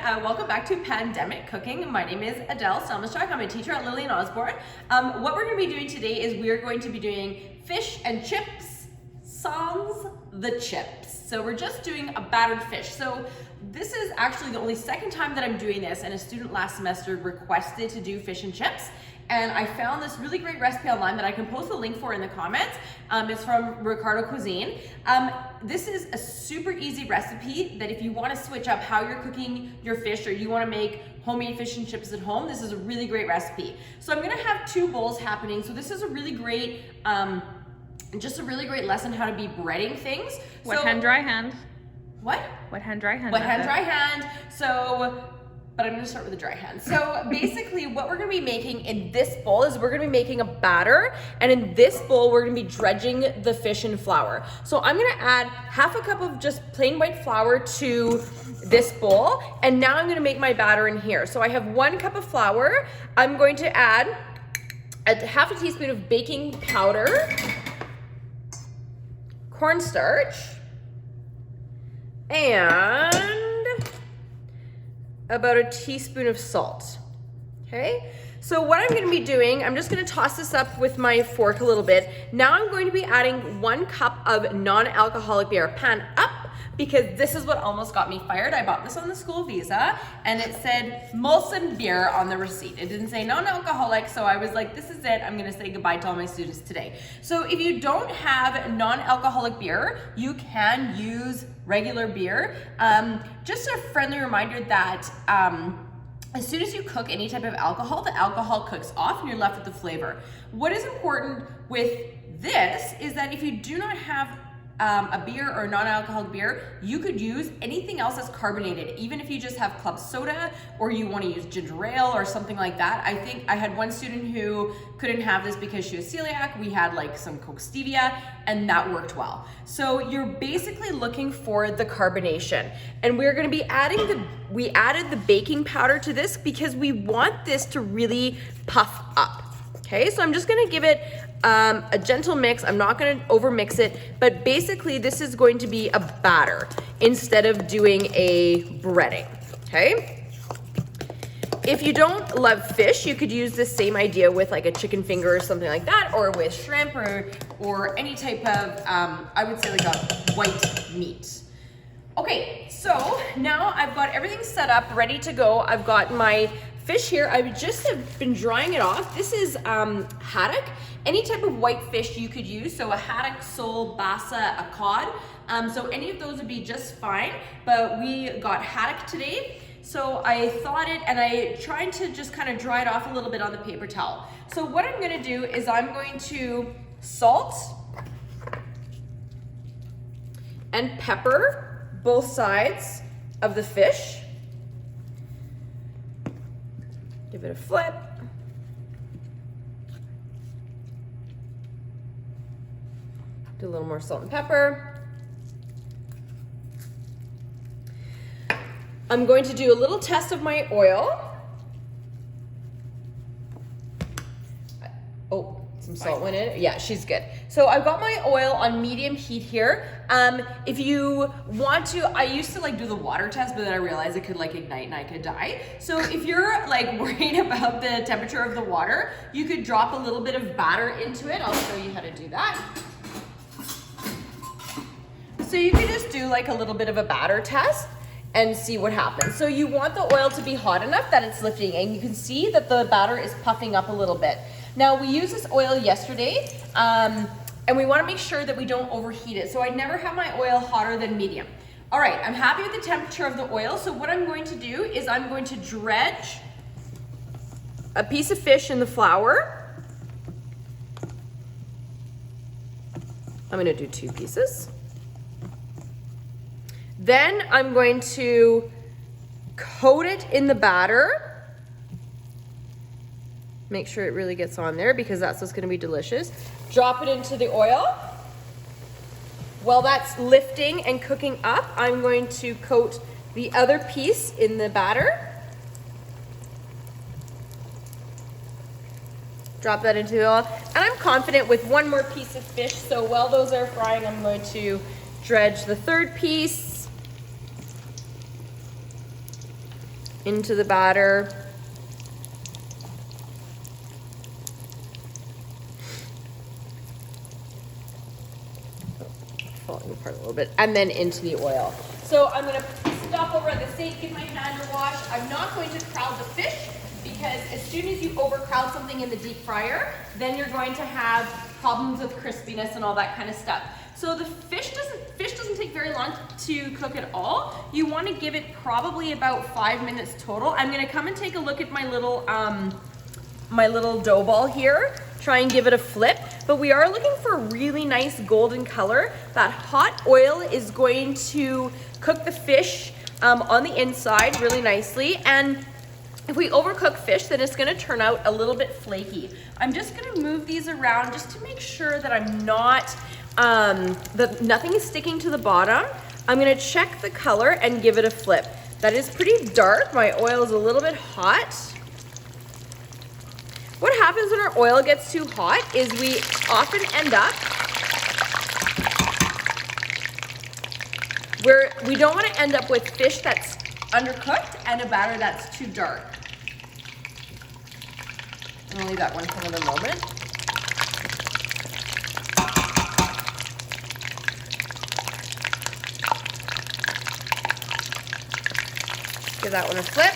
welcome back to Pandemic Cooking. My name is Stelmaschuk. I'm a teacher at Lillian Osborne. What we're going to be doing today is we are going to be doing fish and chips, sans the chips. So we're just doing a battered fish. So this is actually the only second time that I'm doing this, and a student last semester requested to do fish and chips. And I found this really great recipe online that I can post a link for in the comments. It's from Ricardo Cuisine. This is a super easy recipe that if you want to switch up how you're cooking your fish, or you want to make homemade fish and chips at home, this is a really great recipe. So I'm going to have two bowls happening. So this is a really great, just a really great lesson how to be breading things. Wet hand, dry hand. What? Wet hand, dry hand. Wet hand, dry hand. But I'm gonna start with the dry hand. So basically what we're gonna be making in this bowl is we're gonna be making a batter, and in this bowl we're gonna be dredging the fish in flour. So I'm gonna add half a cup of just plain white flour to this bowl, and now I'm gonna make my batter in here. So I have 1 cup of flour. I'm going to add half a teaspoon of baking powder, cornstarch, and about a teaspoon of salt. Okay, so what I'm going to be doing, I'm just going to toss this up with my fork a little bit. Now I'm going to be adding 1 cup of non-alcoholic beer. Pan up, because this is what almost got me fired. I bought this on the school visa, and it said Molson beer on the receipt. It didn't say non-alcoholic, so I was like, this is it. I'm gonna say goodbye to all my students today. So if you don't have non-alcoholic beer, you can use regular beer. Just a friendly reminder that as soon as you cook any type of alcohol, the alcohol cooks off and you're left with the flavor. What is important with this is that if you do not have a beer or a non-alcoholic beer, you could use anything else that's carbonated, even if you just have club soda or you want to use ginger ale or something like that. I think I had one student who couldn't have this because she was celiac. We had like some Coke stevia, and that worked well. So you're basically looking for the carbonation, and we're going to be adding we added the baking powder to this because we want this to really puff up. Okay, so I'm just going to give it a gentle mix. I'm not going to over mix it, but basically this is going to be a batter instead of doing a breading. Okay, if you don't love fish, you could use the same idea with like a chicken finger or something like that, or with shrimp, or any type of I would say like a white meat. Okay, so now I've got everything set up, ready to go. I've got my fish here. I just have been drying it off. This is haddock. Any type of white fish you could use, so a haddock, sole, bassa, a cod. So any of those would be just fine, but we got haddock today. So I thawed it, and I tried to just kind of dry it off a little bit on the paper towel. So what I'm gonna do is I'm going to salt and pepper both sides of the fish. Give it a flip. Do a little more salt and pepper. I'm going to do a little test of my oil. Oh, some salt went in. Yeah, she's good. So I've got my oil on medium heat here. If you want to, I used to like do the water test, but then I realized it could like ignite and I could die. So if you're like worried about the temperature of the water, you could drop a little bit of batter into it. I'll show you how to do that. So you can just do like a little bit of a batter test and see what happens. So you want the oil to be hot enough that it's lifting, and you can see that the batter is puffing up a little bit. Now we used this oil yesterday, and we want to make sure that we don't overheat it. So I never have my oil hotter than medium. All right, I'm happy with the temperature of the oil. So what I'm going to do is I'm going to dredge a piece of fish in the flour. I'm going to do 2 pieces. Then I'm going to coat it in the batter. Make sure it really gets on there, because that's what's going to be delicious. Drop it into the oil. While that's lifting and cooking up, I'm going to coat the other piece in the batter. Drop that into the oil. And I'm confident with 1 more piece of fish, so while those are frying, I'm going to dredge the 3rd piece. into the batter. Falling apart a little bit, and then into the oil. So I'm gonna stop over at the sink, give my hand a wash. I'm not going to crowd the fish because as soon as you overcrowd something in the deep fryer, then you're going to have problems with crispiness and all that kind of stuff. So the fish doesn't take very long to cook at all. You want to give it probably about 5 minutes total. I'm gonna come and take a look at my little dough ball here, try and give it a flip, but we are looking for a really nice golden color. That hot oil is going to cook the fish on the inside really nicely, and if we overcook fish, then it's gonna turn out a little bit flaky. I'm just gonna move these around just to make sure that I'm not, that nothing is sticking to the bottom. I'm gonna check the color and give it a flip. That is pretty dark. My oil is a little bit hot. What happens when our oil gets too hot is we often end up where we don't want to end up with fish that's undercooked and a batter that's too dark. I'm gonna leave that one for another moment. Give that one a flip.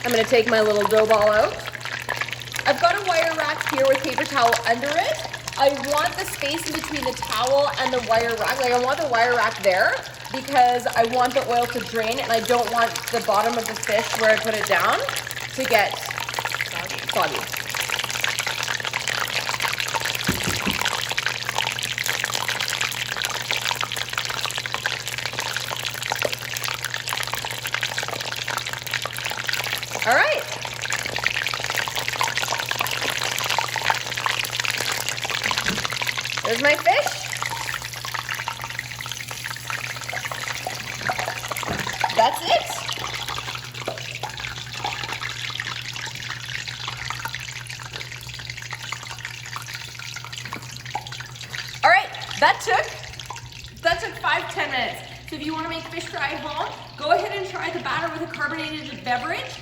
I'm gonna take my little dough ball out. I've got a wire rack here with paper towel under it. I want the space in between the towel and the wire rack. Like, I want the wire rack there because I want the oil to drain and I don't want the bottom of the fish where I put it down to get soggy. All right. There's my fish. That's it. All right, that took 5-10 minutes. So if you want to make fish fry at home, go ahead and try the batter with a carbonated beverage.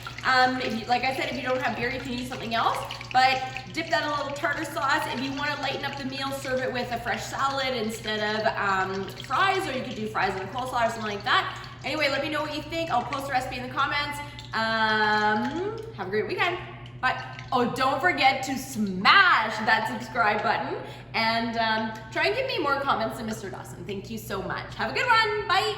Like I said, if you don't have beer, you can use something else, but dip that in a little tartar sauce. If you want to lighten up the meal, serve it with a fresh salad instead of fries, or you could do fries and coleslaw or something like that. Anyway, let me know what you think. I'll post the recipe in the comments. Have a great weekend. Bye. Oh, don't forget to smash that subscribe button and try and give me more comments than Mr. Dawson. Thank you so much. Have a good one. Bye.